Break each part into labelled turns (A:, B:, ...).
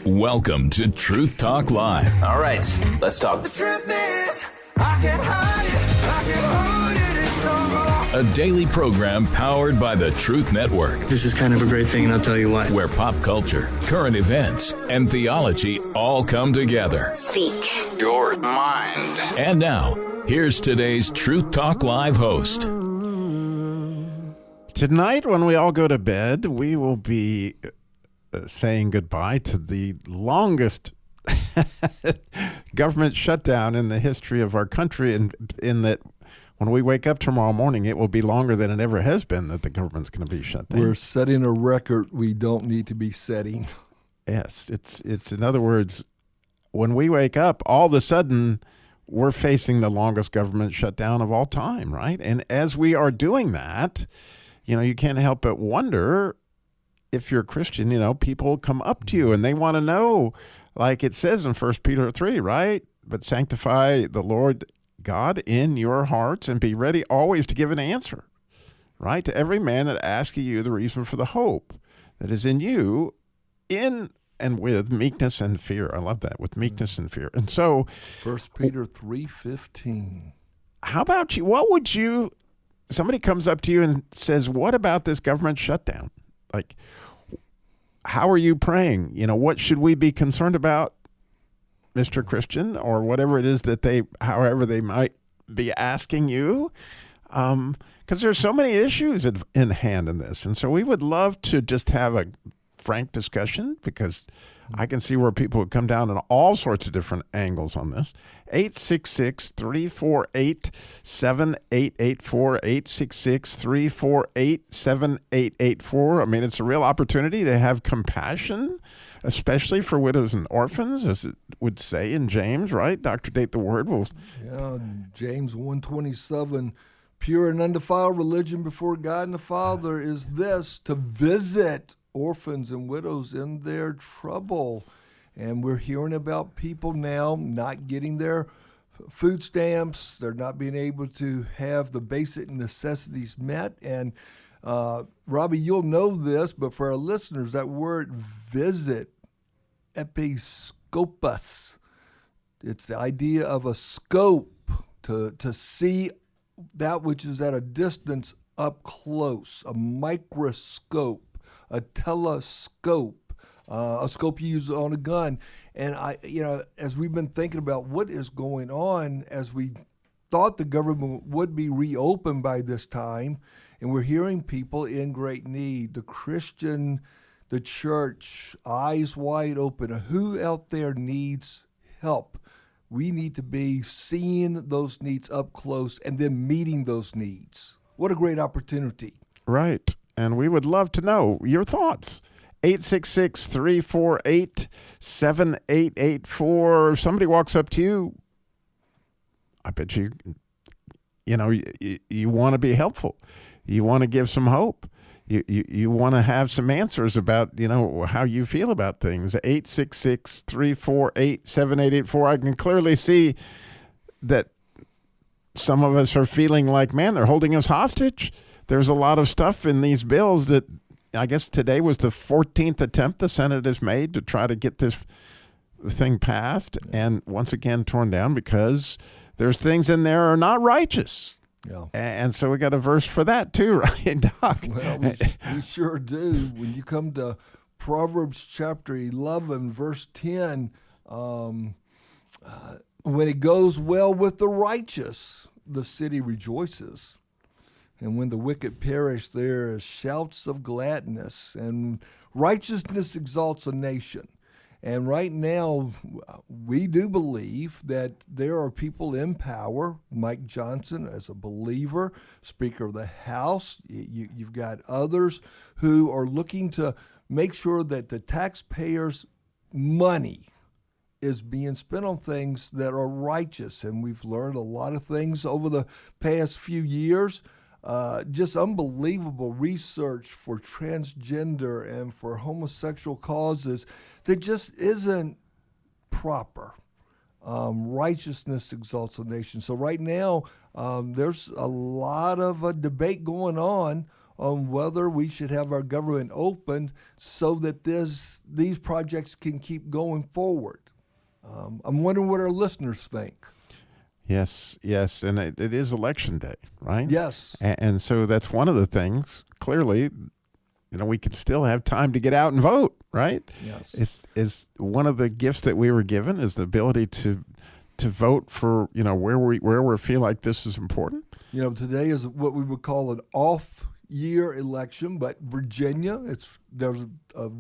A: Welcome to Truth Talk Live.
B: All right, let's talk.
C: The truth is, I can't hide it, I can't hold it no more.
A: A daily program powered by the Truth Network,
D: This is kind of a great thing, and I'll tell you why.
A: where pop culture, current events, and theology all come together.
E: Speak
B: Your mind.
A: And now, here's today's Truth Talk Live host.
F: Tonight, when we all go to bed, we will be saying goodbye to the longest government shutdown in the history of our country, in that when we wake up tomorrow morning, it will be longer than it ever has been that the government's going to be shut down.
G: We're setting a record we don't need to be setting.
F: Yes, it's in other words, when we wake up, all of a sudden, we're facing the longest government shutdown of all time, right? And as we are doing that, you can't help but wonder, if you're a Christian, people come up to you and they want to know, like it says in 1 Peter 3, right? But sanctify the Lord God in your hearts and be ready always to give an answer, right? To every man that asks you the reason for the hope that is in you, in and with meekness and fear. I love that, with meekness and fear. And so
G: 1 Peter 3:15.
F: how about you? Somebody comes up to you and says, what about this government shutdown? Like, how are you praying? What should we be concerned about, Mr. Christian, or whatever it is that however they might be asking you? Because there's so many issues in hand in this. And so we would love to just have a frank discussion, because I can see where people would come down in all sorts of different angles on this. 866-348-7884, 866-348-7884. I mean, it's a real opportunity to have compassion, especially for widows and orphans, as it would say in James, right? Dr. Date the Word will...
G: Yeah, James 1:27. Pure and undefiled religion before God and the Father is this, to visit orphans and widows in their trouble. And we're hearing about people now not getting their food stamps. They're not being able to have the basic necessities met. And Robbie, you'll know this, but for our listeners, that word visit, episkopos, it's the idea of a scope, to see that which is at a distance up close, a microscope, a telescope, a scope you use on a gun. And as we've been thinking about what is going on, as we thought the government would be reopened by this time, and we're hearing people in great need, the Christian, the church, eyes wide open. Who out there needs help? We need to be seeing those needs up close and then meeting those needs. What a great opportunity.
F: Right. And we would love to know your thoughts. 866-348-7884. If somebody walks up to you, I bet you want to be helpful. You want to give some hope. You want to have some answers about, how you feel about things. 866-348-7884. I can clearly see that some of us are feeling like, man, they're holding us hostage. There's a lot of stuff in these bills that I guess today was the 14th attempt the Senate has made to try to get this thing passed, and once again torn down because there's things in there are not righteous.
G: Yeah.
F: And so we got a verse for that too, right, Doc?
G: Well, we sure do. When you come to Proverbs chapter 11, verse 10, when it goes well with the righteous, the city rejoices. And when the wicked perish, there is shouts of gladness, and righteousness exalts a nation. And right now, we do believe that there are people in power. Mike Johnson, as a believer, Speaker of the House, you've got others who are looking to make sure that the taxpayers' money is being spent on things that are righteous. And we've learned a lot of things over the past few years. Just unbelievable research for transgender and for homosexual causes that just isn't proper. Righteousness exalts a nation. So right now, there's a lot of debate going on on whether we should have our government open so that these projects can keep going forward. I'm wondering what our listeners think.
F: Yes, and it is election day, right?
G: Yes.
F: And so that's one of the things, clearly, we can still have time to get out and vote, right?
G: Yes.
F: Is one of the gifts that we were given is the ability to vote for, where we feel like this is important.
G: Today is what we would call an off-year election, but Virginia, there's a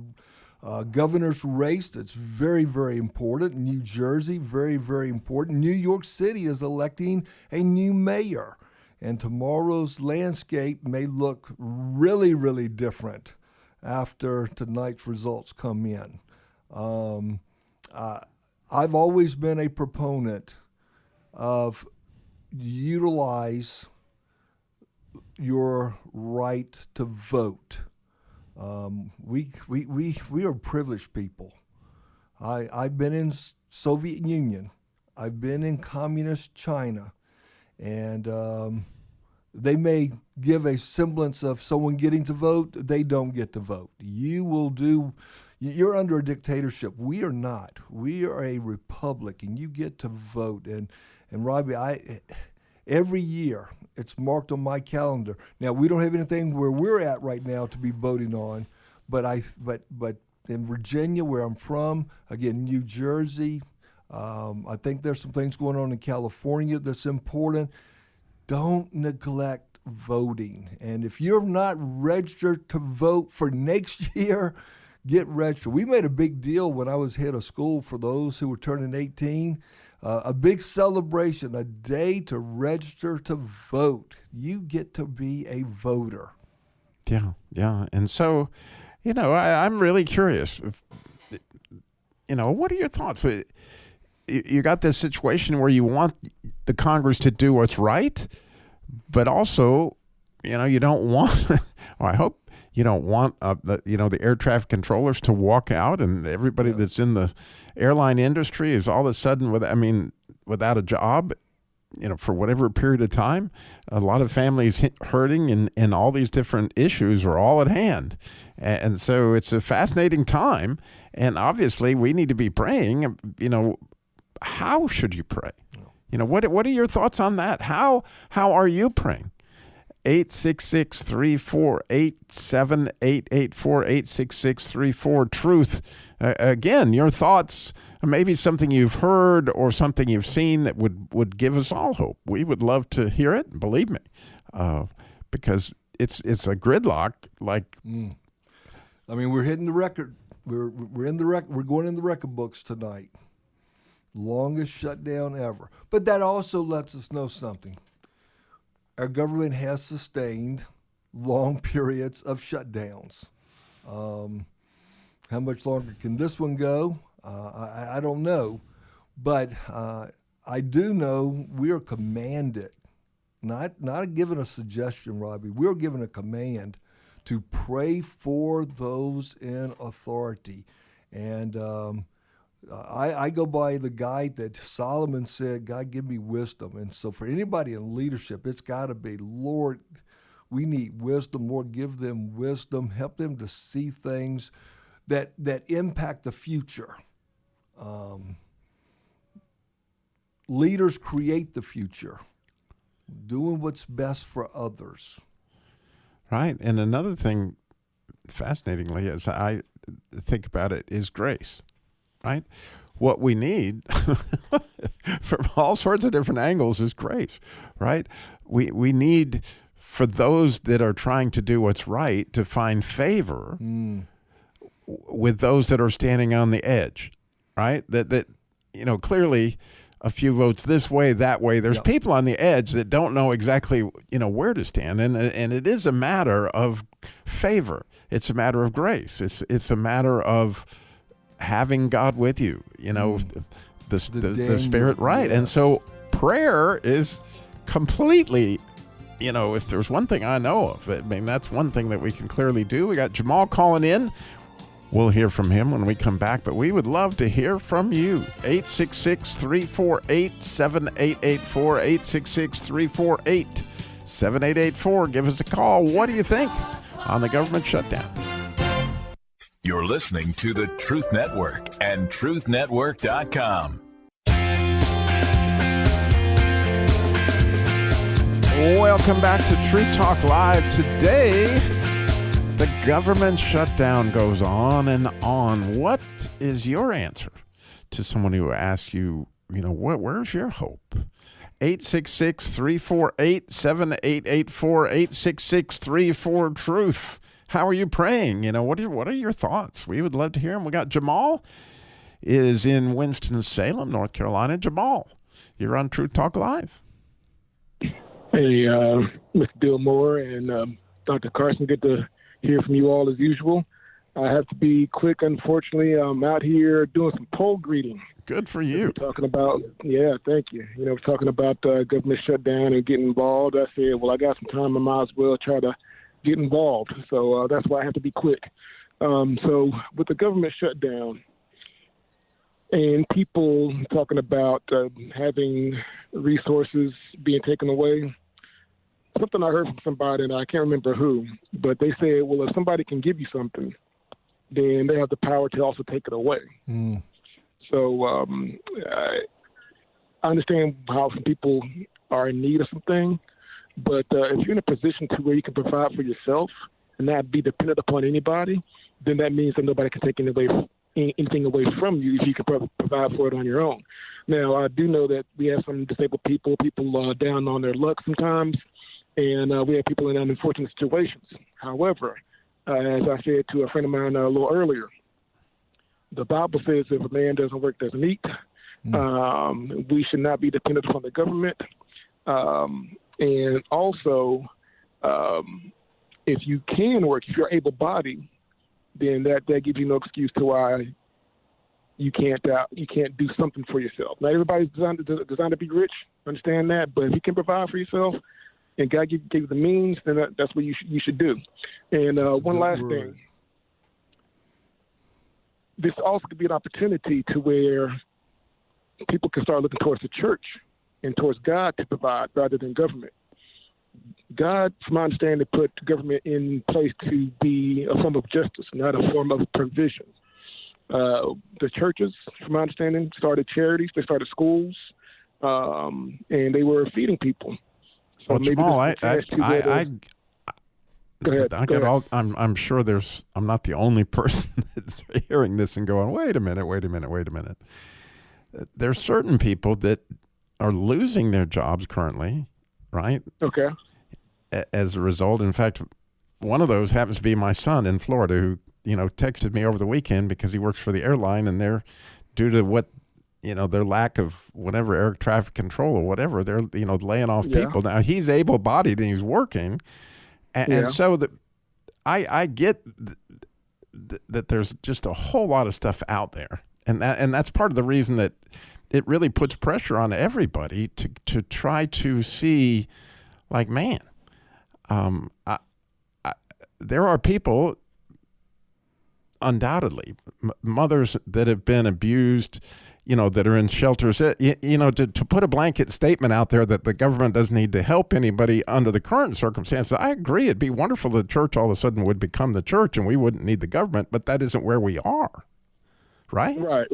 G: governor's race that's very, very important. New Jersey, very, very important. New York City is electing a new mayor, and tomorrow's landscape may look really, really different after tonight's results come in. I've always been a proponent of utilize your right to vote. We are privileged people. I've been in Soviet Union. I've been in communist China, and they may give a semblance of someone getting to vote. They don't get to vote. You're under a dictatorship. We are not. We are a republic, and you get to vote. And Robby, every year it's marked on my calendar. Now we don't have anything where we're at right now to be voting on, but in Virginia, where I'm from, again, New Jersey, I think there's some things going on in California that's important. Don't neglect voting. And if you're not registered to vote for next year, get registered. We made a big deal when I was head of school for those who were turning 18. A big celebration, a day to register to vote. You get to be a voter. Yeah. And so, I'm really curious. What are your thoughts? You got this situation where you want the Congress to do what's right, but also, you don't want, or I hope you don't want the air traffic controllers to walk out, and everybody that's in the airline industry is all of a sudden without a job, for whatever period of time. A lot of families hurting, and all these different issues are all at hand. And so it's a fascinating time, and obviously we need to be praying. How should you pray? What are your thoughts on that? How are you praying? 866-348-7884, 866-34-TRUTH. Again, your thoughts, maybe something you've heard or something you've seen that would give us all hope. We would love to hear it, believe me, because it's a gridlock. We're hitting the record. We're in the record. We're going in the record books tonight. Longest shutdown ever. But that also lets us know something. Our government has sustained long periods of shutdowns. How much longer can this one go? I don't know. But I do know we are commanded, not given a suggestion, Robby. We are given a command to pray for those in authority. And I go by the guide that Solomon said, God, give me wisdom. And so for anybody in leadership, it's got to be, Lord, we need wisdom. Lord, give them wisdom. Help them to see things that impact the future. Leaders create the future, doing what's best for others.
F: Right. And another thing, fascinatingly, as I think about it, is grace. Right? What we need from all sorts of different angles is grace, right? We need, for those that are trying to do what's right, to find favor with those that are standing on the edge, right? That clearly a few votes this way, that way. There's people on the edge that don't know exactly, where to stand. And it is a matter of favor. It's a matter of grace. It's a matter of having God with you, the Spirit, right? Yes. And so prayer is completely, if there's one thing I know of, that's one thing that we can clearly do. We got Jamal calling in. We'll hear from him when we come back, but we would love to hear from you. 866-348-7884, 7884. Give us a call. What do you think on the government shutdown?
A: You're listening to the Truth Network and truthnetwork.com.
F: Welcome back to Truth Talk Live. Today, the government shutdown goes on and on. What is your answer to someone who asks you, where's your hope? 866-348-7884, 866-34-TRUTH. How are you praying? What are your thoughts? We would love to hear them. We got Jamal is in Winston-Salem, North Carolina. Jamal, you're on Truth Talk Live.
E: Hey, Mr. Dillmore and Dr. Carson, good to hear from you all as usual. I have to be quick, unfortunately. I'm out here doing some poll greeting.
F: Good for you.
E: We're talking about, thank you. We're talking about government shutdown and getting involved. I said, well, I got some time. I might as well try to get involved. So that's why I have to be quick. So with the government shutdown and people talking about having resources being taken away, something I heard from somebody, and I can't remember who, but they said, well, if somebody can give you something, then they have the power to also take it away.
G: Mm.
E: So I understand how some people are in need of something, but if you're in a position to where you can provide for yourself and not be dependent upon anybody, then that means that nobody can take anything away from you if you can provide for it on your own. Now, I do know that we have some disabled people down on their luck sometimes, and we have people in unfortunate situations. However, as I said to a friend of mine a little earlier, the Bible says if a man doesn't work, doesn't eat. We should not be dependent upon the government. And also, if you can work, if you're able-bodied, then that gives you no excuse to why you can't do something for yourself. Now, everybody's designed to be rich, understand that, but if you can provide for yourself and God gave you the means, then that's what you should do. And one last thing. This also could be an opportunity to where people can start looking towards the church and towards God to provide rather than government. God, from my understanding, put government in place to be a form of justice, not a form of provision. The churches, from my understanding, started charities, they started schools, and they were feeding people. So
F: well, Jamal, I'm sure I'm not the only person that's hearing this and going, wait a minute. There's certain people that are losing their jobs currently, right?
E: Okay.
F: As a result, in fact, one of those happens to be my son in Florida who, texted me over the weekend because he works for the airline and they're due to what, their lack of whatever air traffic control or whatever, they're, laying off people. Now he's able-bodied and he's working. And so I get that there's just a whole lot of stuff out there. And that's part of the reason that it really puts pressure on everybody to try to see, like, man, there are people, undoubtedly, mothers that have been abused, that are in shelters, to put a blanket statement out there that the government doesn't need to help anybody under the current circumstances. I agree. It'd be wonderful if the church all of a sudden would become the church and we wouldn't need the government, but that isn't where we are. Right.
E: Right.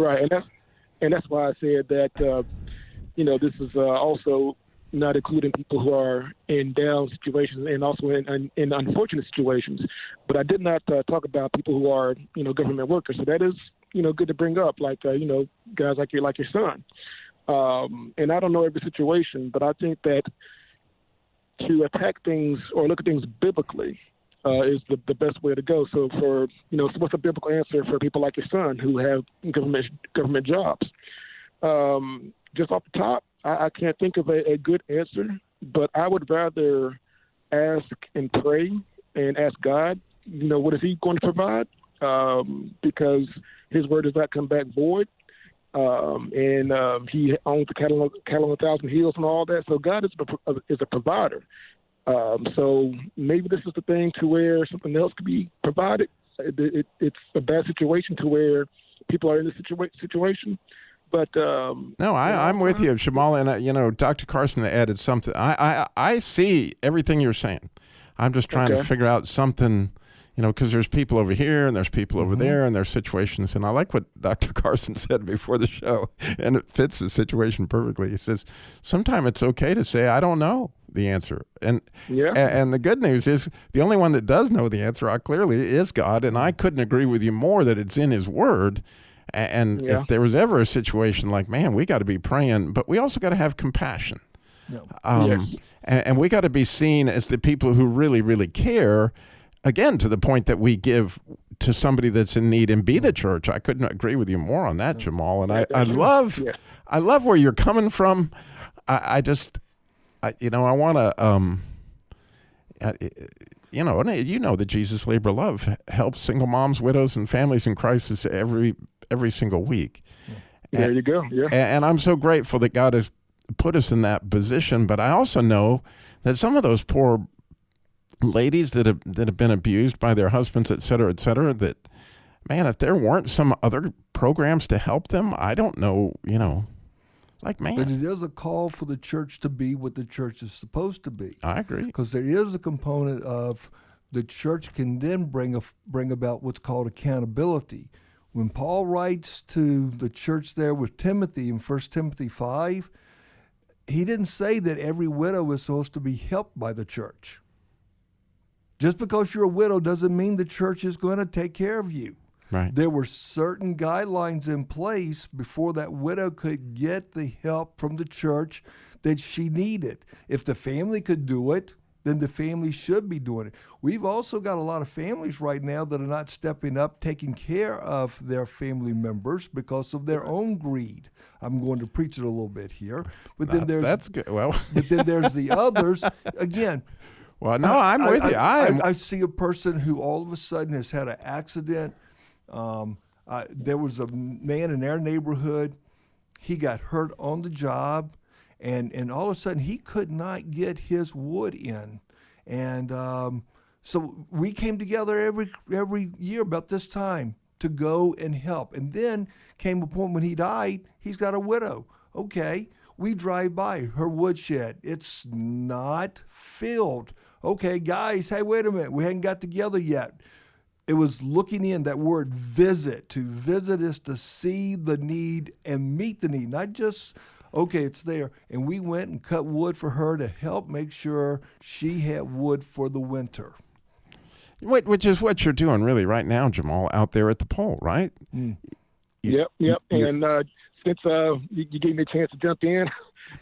E: And that's why I said that, this is also not including people who are in down situations and also in unfortunate situations. But I did not talk about people who are, government workers. So that is, good to bring up, like, guys like your son. And I don't know every situation, but I think that to attack things or look at things biblically is the best way to go. So for, so what's a biblical answer for people like your son who have government jobs? Just off the top, I can't think of a good answer, but I would rather ask and pray and ask God, what is he going to provide? Because his word does not come back void. And he owns the cattle on 1,000 hills and all that. So God is a provider. So maybe this is the thing to where something else could be provided. It's a bad situation to where people are in this situation. But
F: no, I'm with you, Jamal, and Dr. Carson added something. I see everything you're saying. I'm just trying to figure out something, because there's people over here and there's people over there and there's situations. And I like what Dr. Carson said before the show, and it fits the situation perfectly. He says, sometimes it's okay to say, I don't know the answer. And the good news is the only one that does know the answer, clearly, is God. And I couldn't agree with you more that it's in his word. And if there was ever a situation like, man, we got to be praying, but we also got to have compassion. And we got to be seen as the people who really, really care, again, to the point that we give to somebody that's in need and be the church. I couldn't agree with you more on that, Jamal. And I love where you're coming from. I want to, that Jesus Labor Love helps single moms, widows, and families in crisis every single week.
E: There you go. Yeah.
F: And I'm so grateful that God has put us in that position. But I also know that some of those poor ladies that have been abused by their husbands, et cetera, that, man, if there weren't some other programs to help them, I don't know, man.
G: But it is a call for the church to be what the church is supposed to be.
F: I agree.
G: Because there is a component of the church can then bring about what's called accountability. When Paul writes to the church there with Timothy in 1 Timothy 5, he didn't say that every widow is supposed to be helped by the church. Just because you're a widow doesn't mean the church is going to take care of you.
F: Right.
G: There were certain guidelines in place before that widow could get the help from the church that she needed. If the family could do it, then the family should be doing it. We've also got a lot of families right now that are not stepping up, taking care of their family members because of their own greed. I'm going to preach it a little bit here, but that's good. Well, but then there's the others again.
F: Well, no, I'm with you.
G: I see a person who all of a sudden has had an accident. There was a man in our neighborhood. He got hurt on the job. And all of a sudden, he could not get his wood in. And so we came together every year about this time to go and help. And then came a point when he died, he's got a widow. Okay, we drive by her woodshed. It's not filled. Okay, guys, hey, wait a minute. We hadn't got together yet. It was looking in, that word visit. To visit is to see the need and meet the need, not just... okay, it's there. And we went and cut wood for her to help make sure she had wood for the winter.
F: Which is what you're doing really right now, Jamal, out there at the pole, right?
E: Yep. And since you gave me a chance to jump in,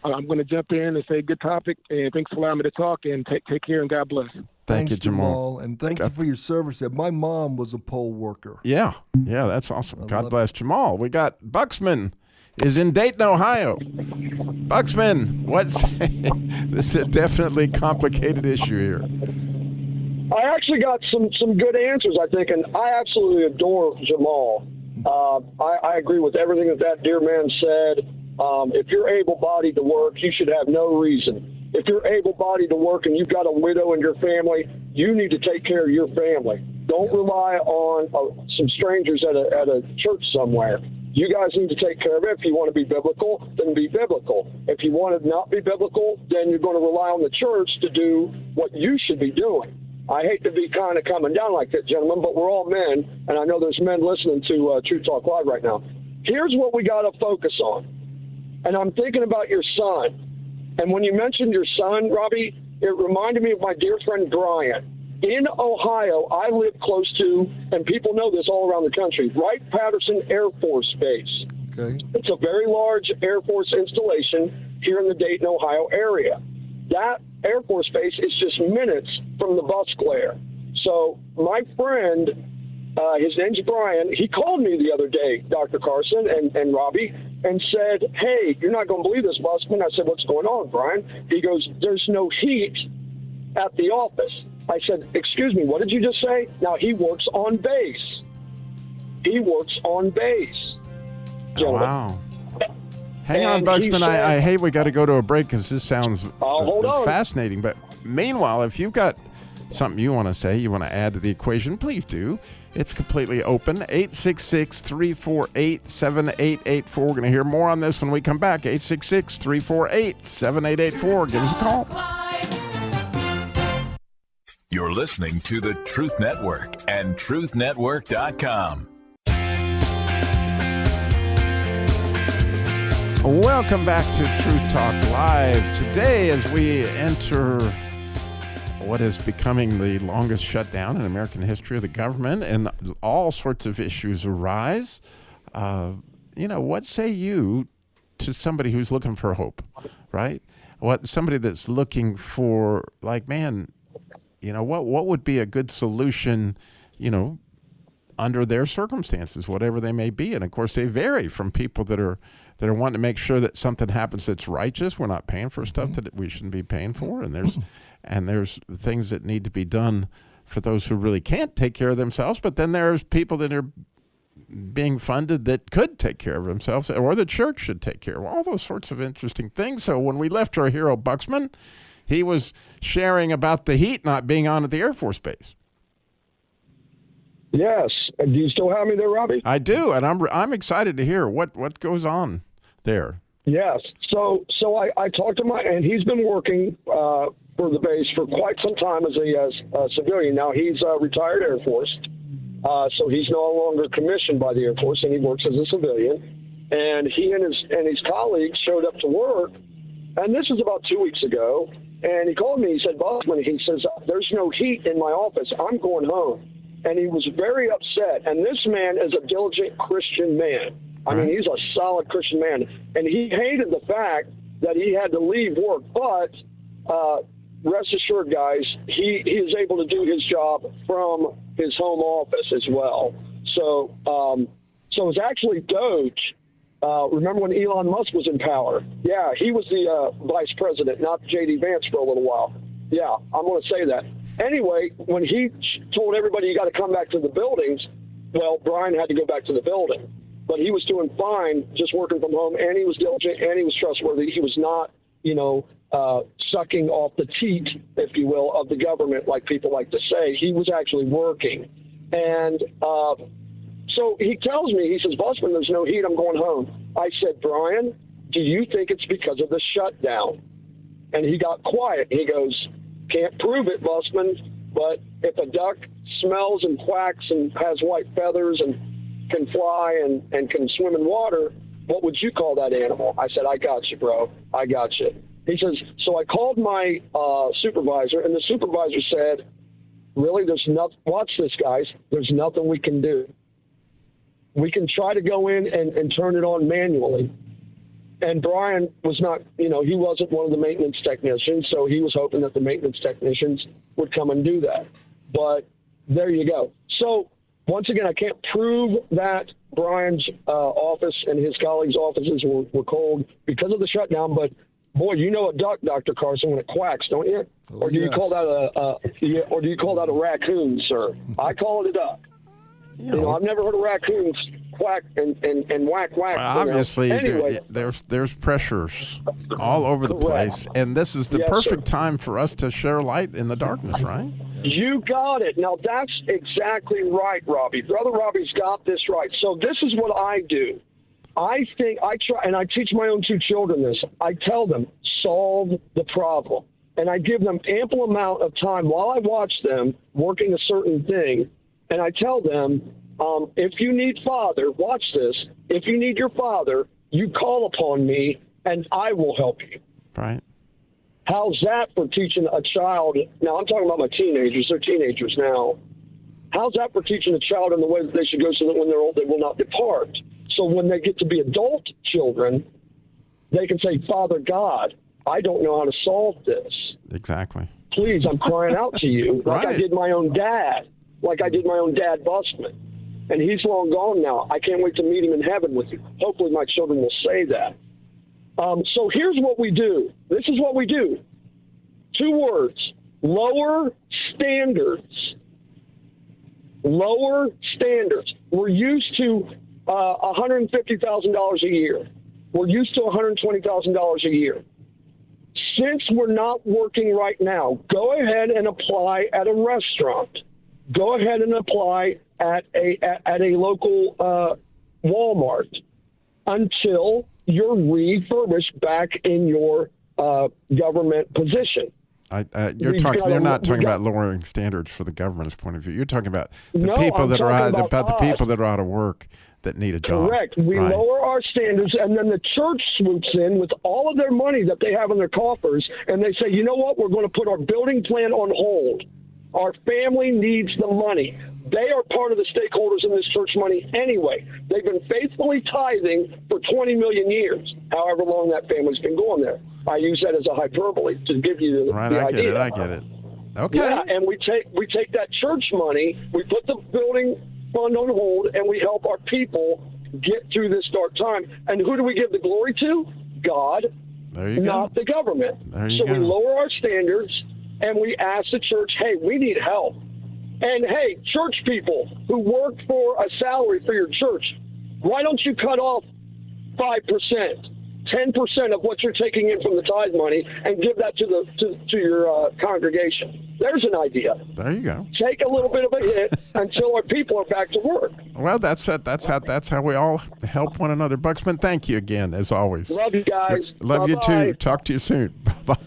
E: I'm going to jump in and say good topic. And thanks for allowing me to talk. And take care and God bless.
F: Thanks, you, Jamal.
G: And thank you for your service. My mom was a pole worker.
F: Yeah, that's awesome. God bless. Jamal, we got Buxman is in Dayton, Ohio. Buxman, this is a definitely complicated issue here.
H: I actually got some good answers, I think, and I absolutely adore Jamal. I agree with everything that dear man said. If you're able-bodied to work, you should have no reason. If you're able-bodied to work and you've got a widow in your family, you need to take care of your family. Don't rely on some strangers at a church somewhere. You guys need to take care of it. If you want to be biblical, then be biblical. If you want to not be biblical, then you're going to rely on the church to do what you should be doing. I hate to be kind of coming down like that, gentlemen, but we're all men, and I know there's men listening to True Talk Live right now. Here's what we got to focus on, and I'm thinking about your son. And when you mentioned your son, Robby, it reminded me of my dear friend Brian. In Ohio, I live close to, and people know this all around the country, Wright-Patterson Air Force Base.
G: Okay.
H: It's a very large Air Force installation here in the Dayton, Ohio area. That Air Force Base is just minutes from the bus glare. So my friend, his name's Brian, he called me the other day, Dr. Carson and Robby, and said, hey, you're not going to believe this, Busman. I said, what's going on, Brian? He goes, there's no heat at the office. I said, excuse me, what did you just say? Now, he works on base. He works on base.
F: Oh, wow. Hang on, Buxman. I hate we got to go to a break because this sounds fascinating. But meanwhile, if you've got something you want to say, you want to add to the equation, please do. It's completely open. 866-348-7884. We're going to hear more on this when we come back. 866-348-7884. Give us a call.
A: You're listening to the Truth Network and truthnetwork.com.
F: Welcome back to Truth Talk Live. Today, as we enter what is becoming the longest shutdown in American history of the government, and all sorts of issues arise, what say you to somebody who's looking for hope, right? Somebody that's looking for, like, man, what would be a good solution, under their circumstances, whatever they may be. And of course, they vary from people that are wanting to make sure that something happens that's righteous. We're not paying for stuff that we shouldn't be paying for, and there's things that need to be done for those who really can't take care of themselves. But then there's people that are being funded that could take care of themselves, or the church should take care of all those sorts of interesting things. So when we left our hero Buxman, he was sharing about the heat not being on at the Air Force Base.
H: Yes. Do you still have me there, Robbie?
F: I do, and I'm excited to hear what goes on there.
H: Yes. So I talked to and he's been working for the base for quite some time as a civilian. Now he's a retired Air Force, so he's no longer commissioned by the Air Force, and he works as a civilian. And he and his colleagues showed up to work, and this was about 2 weeks ago. And he called me. He said, "Buxman," he says, "there's no heat in my office. I'm going home." And he was very upset. And this man is a diligent Christian man. I mean, he's a solid Christian man. And he hated the fact that he had to leave work. But rest assured, guys, he is able to do his job from his home office as well. So it's actually Doge. Remember when Elon Musk was in power? Yeah, he was the vice president, not J.D. Vance for a little while. Yeah, I'm going to say that. Anyway, when he told everybody you got to come back to the buildings, well, Brian had to go back to the building. But he was doing fine just working from home, and he was diligent, and he was trustworthy. He was not, sucking off the teat, if you will, of the government like people like to say. He was actually working. And so he tells me, he says, "Buxman, there's no heat. I'm going home." I said, "Brian, do you think it's because of the shutdown?" And he got quiet. He goes, "Can't prove it, Buxman, but if a duck smells and quacks and has white feathers and can fly and can swim in water, what would you call that animal?" I said, "I got you, bro. I got you." He says, so I called my supervisor, and the supervisor said, "Really, there's nothing, watch this, guys, there's nothing we can do. We can try to go in and turn it on manually." And Brian was not, he wasn't one of the maintenance technicians, so he was hoping that the maintenance technicians would come and do that. But there you go. So once again, I can't prove that Brian's office and his colleagues' offices were cold because of the shutdown, but boy, you know a duck, Dr. Carson, when it quacks, don't you?
G: Oh,
H: or do you call that a raccoon, sir? I call it a duck. I've never heard of raccoons quack and whack.
F: Well, obviously, anyway, there's pressures all over the place, and this is the perfect time for us to share light in the darkness, right?
H: You got it. Now, that's exactly right, Robbie. Brother Robbie's got this right. So this is what I do. I try, and I teach my own 2 children this. I tell them, solve the problem. And I give them ample amount of time while I watch them working a certain thing. And I tell them, if you need father, watch this. If you need your father, you call upon me, and I will help you.
F: Right.
H: How's that for teaching a child? Now, I'm talking about my teenagers. They're teenagers now. How's that for teaching a child in the way that they should go so that when they're old, they will not depart? So when they get to be adult children, they can say, "Father God, I don't know how to solve this.
F: Exactly.
H: Please, I'm crying out to you," like I did my own dad. Like I did my own dad, Buxman. And he's long gone now. I can't wait to meet him in heaven with you. Hopefully my children will say that. So here's what we do. This is what we do. 2 words. Lower standards. Lower standards. We're used to $150,000 a year. We're used to $120,000 a year. Since we're not working right now, go ahead and apply at a restaurant. Go ahead and apply at a local Walmart until you're refurbished back in your government position.
F: You're not talking about lowering standards for the government's point of view. You're talking about the people that are out of work that need a job.
H: Correct. We lower our standards, and then the church swoops in with all of their money that they have in their coffers, and they say, you know what, we're going to put our building plan on hold. Our family needs the money. They are part of the stakeholders in this church money anyway. They've been faithfully tithing for 20 million years, however long that family's been going there. I use that as a hyperbole to give you the idea.
F: I get it. Okay.
H: Yeah, and we take that church money, we put the building fund on hold, and we help our people get through this dark time. And who do we give the glory to? God, not the government. So we lower our standards, and we ask the church, hey, we need help. And, hey, church people who work for a salary for your church, why don't you cut off 5%, 10% of what you're taking in from the tithe money and give that to your congregation? There's an idea.
F: There you go.
H: Take a little bit of a hit until our people are back to work.
F: Well, that's how we all help one another. Buxman, thank you again, as always.
H: Love you guys.
F: Love you too. Talk to you soon. Bye-bye.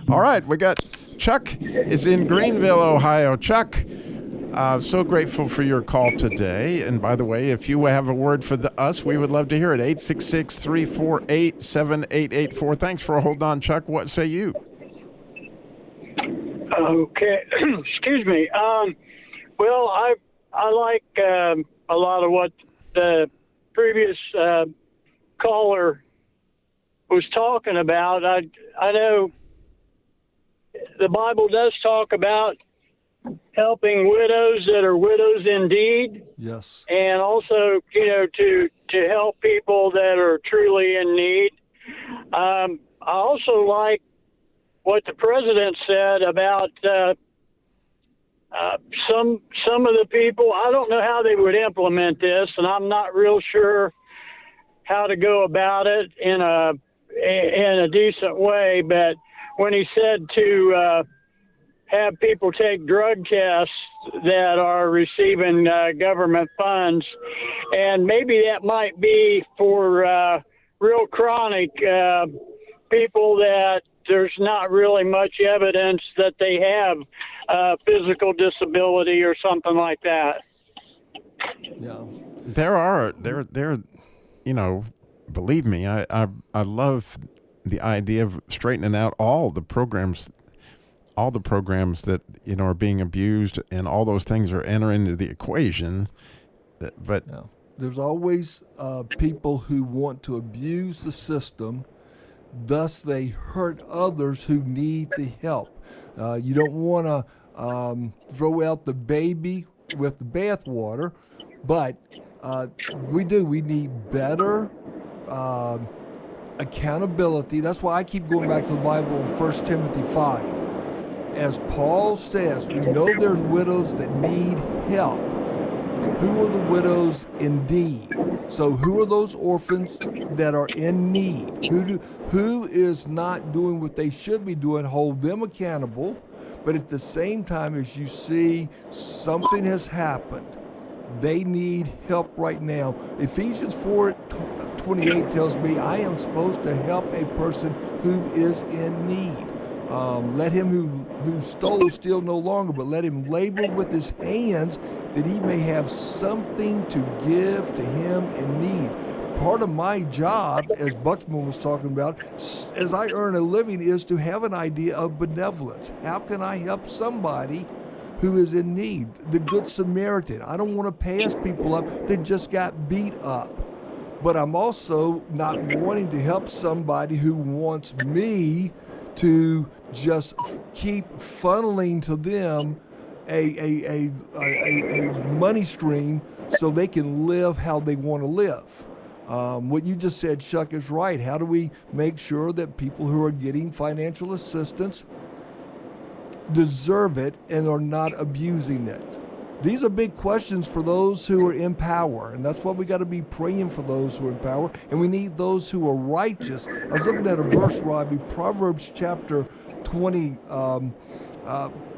F: All right, we got Chuck is in Greenville, Ohio. Chuck, so grateful for your call today. And by the way, if you have a word for us, we would love to hear it. 866-348-7884. Thanks for holding on, Chuck. What say you?
I: Okay. Excuse me. Well, I like a lot of what the previous caller was talking about. I know the Bible does talk about helping widows that are widows indeed.
G: Yes.
I: And also, to help people that are truly in need. I also like what the president said about some of the people. I don't know how they would implement this, and I'm not real sure how to go about it in a decent way. But when he said to have people take drug tests that are receiving government funds, and maybe that might be for real chronic people that there's not really much evidence that they have physical disability or something like that.
G: Yeah.
F: There, believe me, I love the idea of straightening out all the programs that, are being abused, and all those things are entering into the equation. But
G: there's always people who want to abuse the system. Thus, they hurt others who need the help. You don't want to throw out the baby with the bathwater, but we do. We need better accountability. That's why I keep going back to the Bible in 1 Timothy 5. As Paul says, we know there's widows that need help. Who are the widows indeed? So who are those orphans that are in need? Who is not doing what they should be doing? Hold them accountable. But at the same time, as you see something has happened, they need help right now. Ephesians 4:28 tells me I am supposed to help a person who is in need. Let him who stole steal no longer, but let him labor with his hands that he may have something to give to him in need. Part of my job, as Buxman was talking about, as I earn a living, is to have an idea of benevolence. How can I help somebody who is in need? The Good Samaritan. I don't want to pass people up that just got beat up. But I'm also not wanting to help somebody who wants me to just keep funneling to them a money stream so they can live how they want to live. What you just said, Chuck, is right. How do we make sure that people who are getting financial assistance deserve it and are not abusing it? These are big questions for those who are in power, and that's why we got to be praying for those who are in power, and we need those who are righteous. I was looking at a verse, Robbie, Proverbs chapter 20,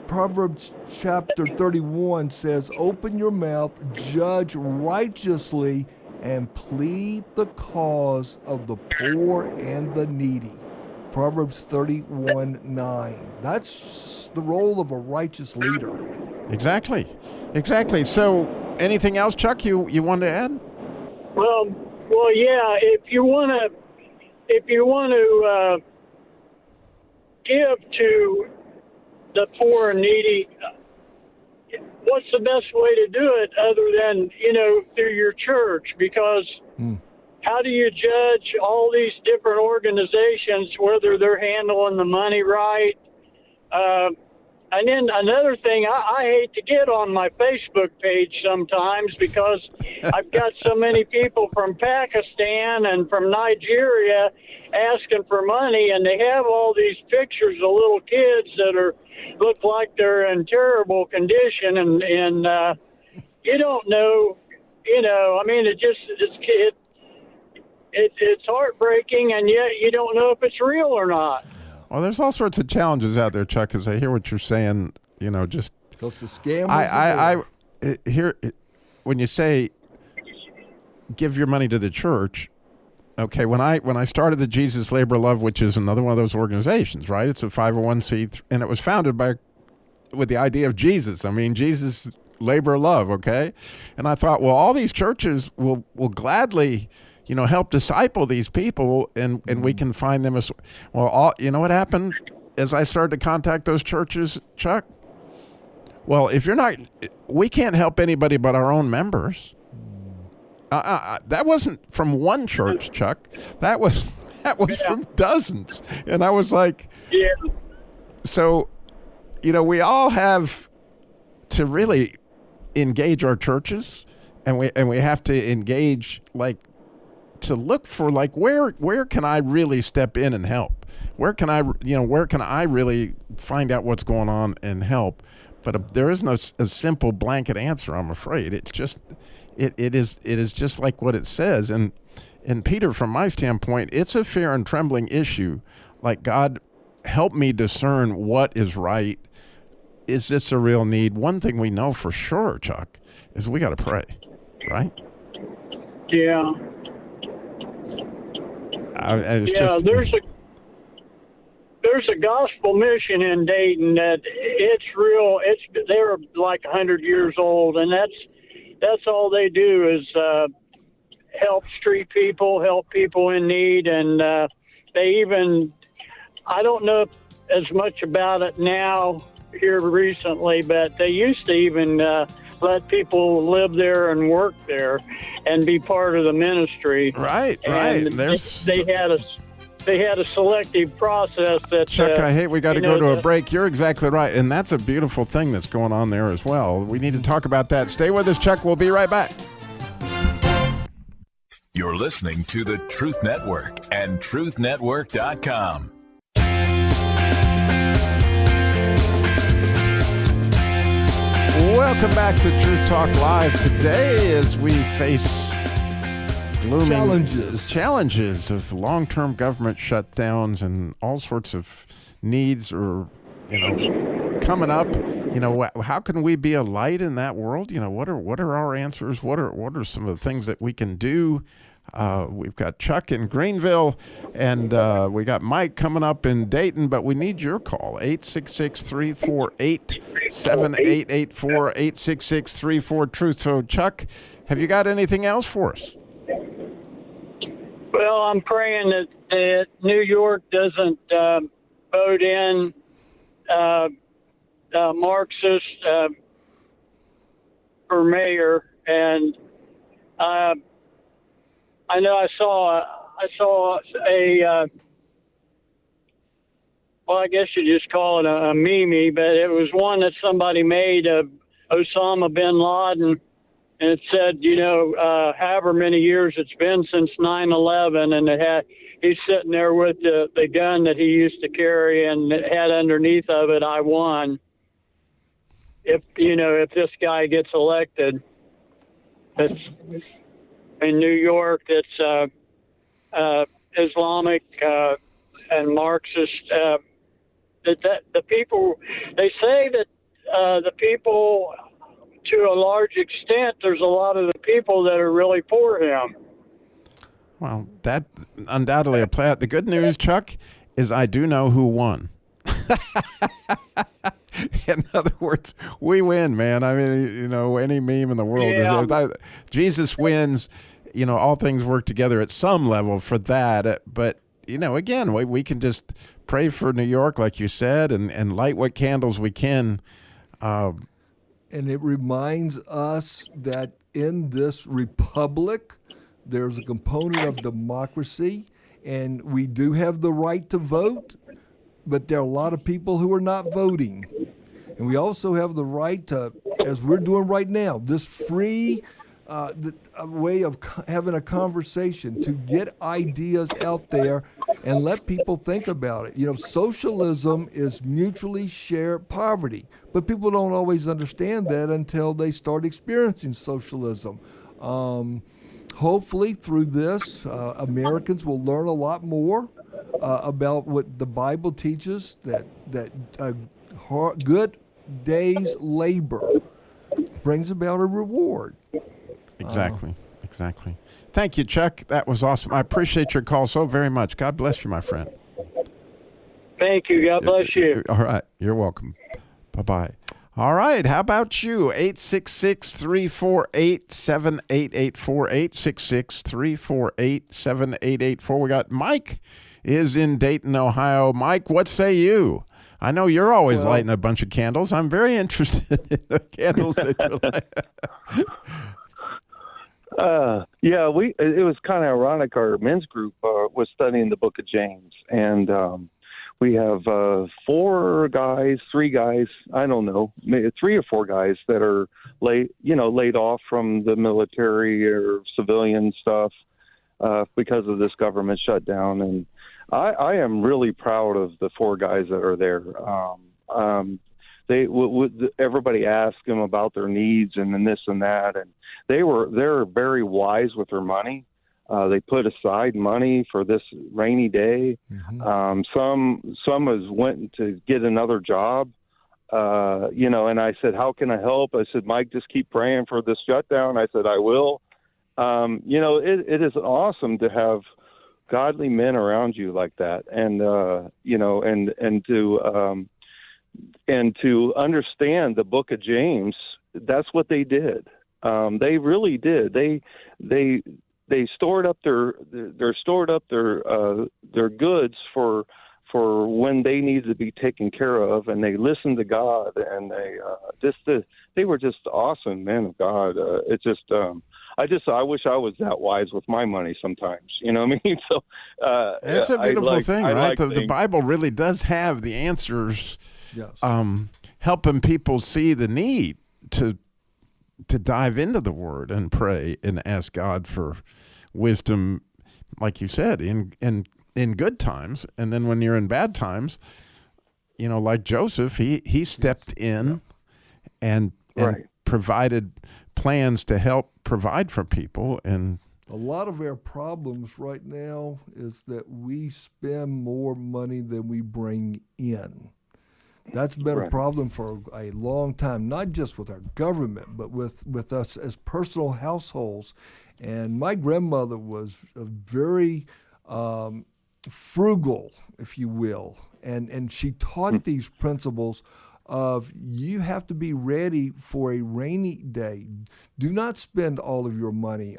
G: Proverbs chapter 31 says, "Open your mouth, judge righteously, and plead the cause of the poor and the needy." Proverbs 31:9. That's the role of a righteous leader.
F: Exactly. So, anything else, Chuck, you wanted to add?
I: Well, yeah. If you want to give to the poor and needy, what's the best way to do it other than through your church? Because how do you judge all these different organizations whether they're handling the money right? And then another thing, I hate to get on my Facebook page sometimes because I've got so many people from Pakistan and from Nigeria asking for money, and they have all these pictures of little kids that look like they're in terrible condition, and you don't know, I mean, it's heartbreaking, and yet you don't know if it's real or not.
F: Well, there's all sorts of challenges out there, Chuck, as I hear what you're saying, just...
G: Because the scam
F: I hear when you say give your money to the church, okay, when I started the Jesus Labor Love, which is another one of those organizations, right? It's a 501c3, and it was founded with the idea of Jesus. I mean, Jesus Labor Love, okay? And I thought, well, all these churches will gladly... help disciple these people, and we can find them as well. What happened as I started to contact those churches, Chuck? Well, we can't help anybody but our own members. That wasn't from one church, Chuck. That was from dozens, and I was like,
I: yeah.
F: So, we all have to really engage our churches, and we have to engage to look for where can I really step in and help? Where can I really find out what's going on and help? But there is no a simple blanket answer, I'm afraid. It's just it is just like what it says. And Peter, from my standpoint, it's a fear and trembling issue. Like, God, help me discern what is right. Is this a real need? One thing we know for sure, Chuck, is we got to pray, right?
I: Yeah. There's a gospel mission in Dayton that it's real. They're like 100 years old, and that's all they do is help street people, help people in need, and I don't know as much about it now here recently, but they used to even let people live there and work there and be part of the ministry.
F: Right.
I: They had a selective process that...
F: Chuck, I hate we got to go to a break. You're exactly right, and that's a beautiful thing that's going on there as well. We need to talk about that. Stay with us, Chuck. We'll be right back.
A: You're listening to the Truth Network and truthnetwork.com.
F: Welcome back to Truth Talk Live. Today, as we face looming challenges of long-term government shutdowns and all sorts of needs are, coming up. How can we be a light in that world? What are our answers? What are some of the things that we can do? We've got Chuck in Greenville, and we got Mike coming up in Dayton, but we need your call, 866-348-7884, 866-34-TRUTH. So, Chuck, have you got anything else for us?
I: Well, I'm praying that New York doesn't vote in Marxist for mayor, and I know I saw a well, I guess you just call it a meme, but it was one that somebody made of Osama bin Laden, and it said, however many years it's been since 9/11, and he's sitting there with the gun that he used to carry, and it had underneath of it, "I won." If this guy gets elected, that's in New York, that's Islamic and Marxist. That the people, they say that the people, to a large extent, there's a lot of the people that are really for him.
F: Well, that undoubtedly a play out. The good news, Chuck, is I do know who won. In other words, we win, man. I mean, any meme in the world.
I: Yeah.
F: Jesus wins. All things work together at some level for that. But, again, we can just pray for New York, like you said, and light what candles we can.
G: And it reminds us that in this republic, there's a component of democracy, and we do have the right to vote, but there are a lot of people who are not voting. And we also have the right to, as we're doing right now, this free way of having a conversation to get ideas out there and let people think about it. Socialism is mutually shared poverty, but people don't always understand that until they start experiencing socialism. Hopefully through this, Americans will learn a lot more about what the Bible teaches, that good day's labor brings about a reward.
F: Exactly. Thank you, Chuck. That was awesome. I appreciate your call so very much. God bless you, my friend.
I: Thank you. God bless you.
F: All right. You're welcome. Bye-bye. All right. How about you? 866-348-7884. 866-348-7884. We got Mike is in Dayton, Ohio. Mike, what say you? I know you're always lighting a bunch of candles. I'm very interested in the candles that you light.
J: It was kind of ironic. Our men's group was studying the book of James, and we have three guys, I don't know, maybe 3 or 4 guys that are laid off from the military or civilian stuff because of this government shutdown. And I am really proud of the 4 guys that are there. Everybody asked them about their needs and this and that, and they're very wise with their money. They put aside money for this rainy day. Mm-hmm. Some went to get another job, and I said, how can I help? I said, Mike, just keep praying for this shutdown. I said, I will. It is awesome to have godly men around you like that. And, and to understand the book of James, that's what they did. They really did. They stored up their goods for when they needed to be taken care of, and they listened to God, and they were just awesome men of God. I wish I was that wise with my money sometimes. You know what I mean? So
F: it's a beautiful thing, right? The Bible really does have the answers.
G: Yes.
F: Helping people see the need to dive into the Word and pray and ask God for wisdom, like you said, in good times, and then when you're in bad times, like Joseph, he stepped in and provided plans to help provide for people. And
G: a lot of our problems right now is that we spend more money than we bring in. That's been a problem for a long time, not just with our government, but with us as personal households. And my grandmother was a very frugal, if you will, and she taught these principles of you have to be ready for a rainy day. Do not spend all of your money.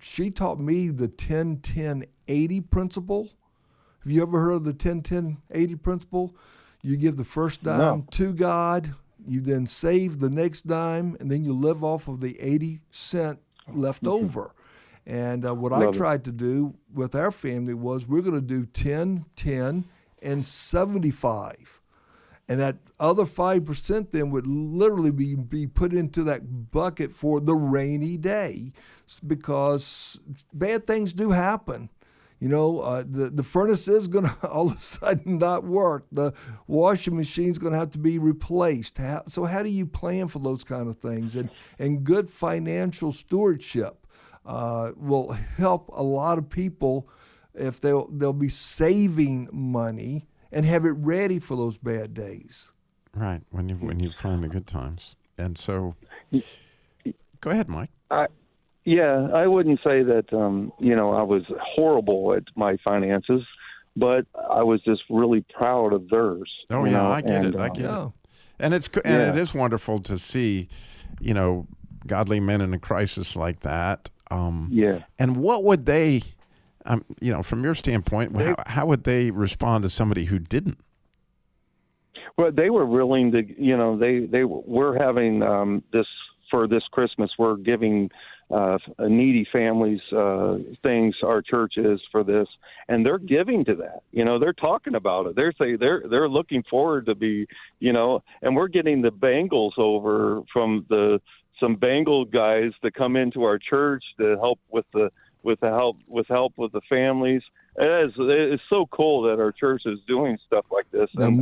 G: She taught me the 10-10-80 principle. Have you ever heard of the 10-10-80 principle? You give the first dime to God, you then save the next dime, and then you live off of the 80 cent left over. And what I tried to do with our family was we're going to do 10, 10, and 75. And that other 5% then would literally be put into that bucket for the rainy day, because bad things do happen. The furnace is going to all of a sudden not work. The washing machine's going to have to be replaced. So how do you plan for those kind of things? And good financial stewardship will help a lot of people if they'll be saving money and have it ready for those bad days.
F: Right. When you find the good times. And so, go ahead, Mike.
J: I wouldn't say that, I was horrible at my finances, but I was just really proud of theirs.
F: Oh, yeah, I get it. And it is wonderful to see, godly men in a crisis like that. And what would they, from your standpoint, how would they respond to somebody who didn't?
J: Well, they were willing to, we're having this for this Christmas. We're giving needy families things, our church is, for this, and they're giving to that. They're talking about it. They're looking forward to be, and we're getting the Bengals over from some Bengal guys that come into our church to help with the families. It's so cool that our church is doing stuff like this.
G: Now,
J: and,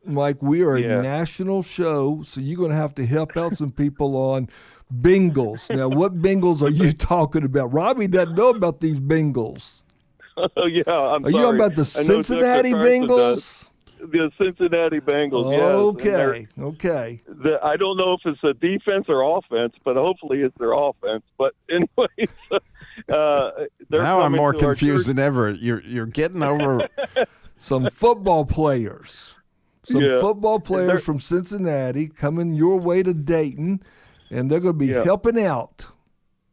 G: Mike, we are a national show, so you're going to have to help out some people on Bengals. Now, what Bengals are you talking about? Robby doesn't know about these Bengals.
J: Oh, yeah, I'm
G: sorry. Are you talking about the Cincinnati Bengals?
J: The Cincinnati Bengals,
G: okay.
J: I don't know if it's a defense or offense, but hopefully it's their offense. But anyways,
F: now I'm more confused than ever. You're getting over
G: some football players. Football players from Cincinnati coming your way to Dayton, and they're going to be helping out.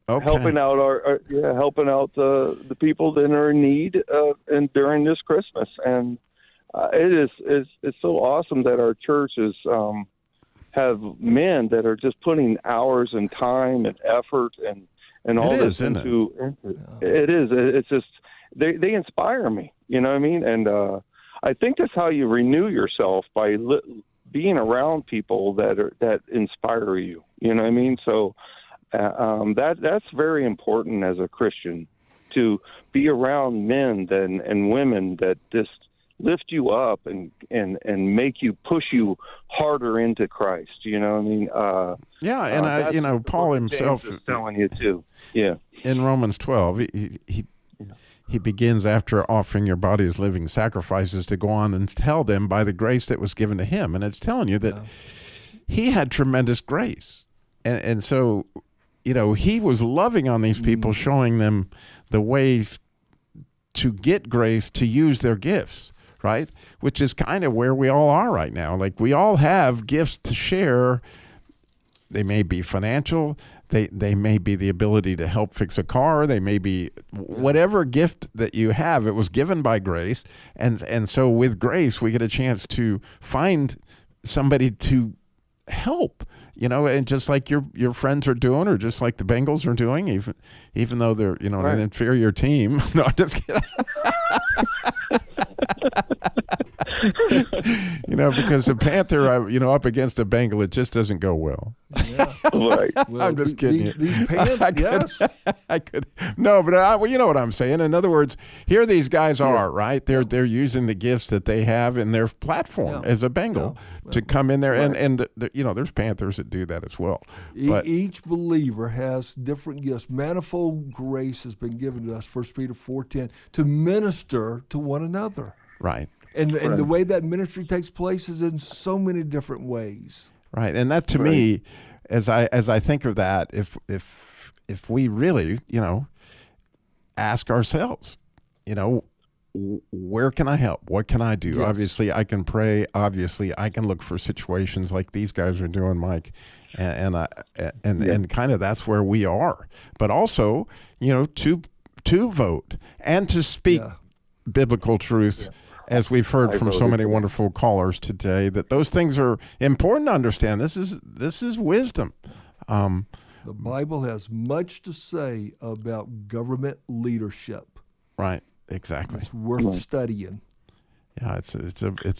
J: Okay. Helping out the people that are in need and during this Christmas. And it's so awesome that our churches have men that are just putting hours and time and effort and all this into it is. It's just they inspire me. You know what I mean? And I think that's how you renew yourself, by being around people that inspire you. You know what I mean? So that's very important as a Christian, to be around men and women that just lift you up and make you, push you harder into Christ. You know what I mean?
F: Paul himself
J: is telling you too. Yeah.
F: In Romans 12, he begins, after offering your body as living sacrifices, to go on and tell them by the grace that was given to him. And it's telling you that he had tremendous grace. And so, he was loving on these people, showing them the ways to get grace, to use their gifts. Right? Which is kind of where we all are right now. Like, we all have gifts to share. They may be financial. They may be the ability to help fix a car. They may be whatever gift that you have. It was given by grace. And so with grace, we get a chance to find somebody to help, and just like your friends are doing, or just like the Bengals are doing, even though they're, an inferior team. No, I'm just kidding. Because a Panther, up against a Bengal, it just doesn't go well.
G: Yeah.
J: Right.
G: Well,
F: I'm just kidding.
G: These Panthers,
F: I could. No, but you know what I'm saying. In other words, here these guys are, right? They're using the gifts that they have in their platform as a Bengal to come in there, and there's Panthers that do that as well. But
G: each believer has different gifts. Manifold grace has been given to us, 1 Peter 4:10, to minister to one another.
F: Right.
G: And the way that ministry takes place is in so many different ways.
F: Right. And that, to me, as I think of that, if we really, ask ourselves, where can I help? What can I do?
G: Yes.
F: Obviously, I can pray. Obviously, I can look for situations like these guys are doing, Mike, and kind of that's where we are. But also, to vote and to speak biblical truth. Yeah. As we've heard from so many wonderful callers today, that those things are important to understand. This is wisdom.
G: The Bible has much to say about government leadership.
F: Right, exactly.
G: It's worth studying.
F: Yeah, it's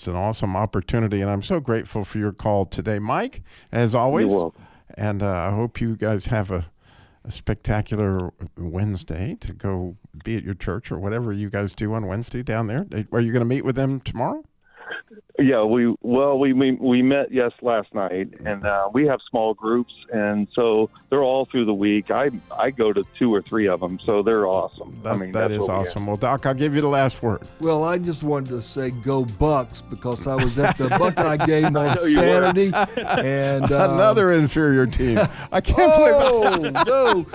F: an awesome opportunity, and I'm so grateful for your call today, Mike, as always.
J: You're welcome.
F: And I hope you guys have a spectacular Wednesday to go be at your church or whatever you guys do on Wednesday down there. Are you going to meet with them tomorrow?
J: Yeah, we met last night, and we have small groups, and so they're all through the week. I go to 2 or 3 of them, so they're awesome.
F: That is awesome. Well, Doc, I'll give you the last word.
G: Well, I just wanted to say go Bucks because I was at the Buckeye game on Saturday, and
F: another inferior team. I can't believe that.
G: No,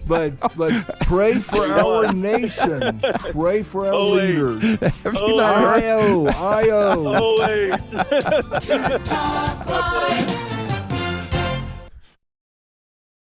G: but pray for our nation. Pray for our leaders.
F: Have you not heard?
G: I-O.
C: Talk Live.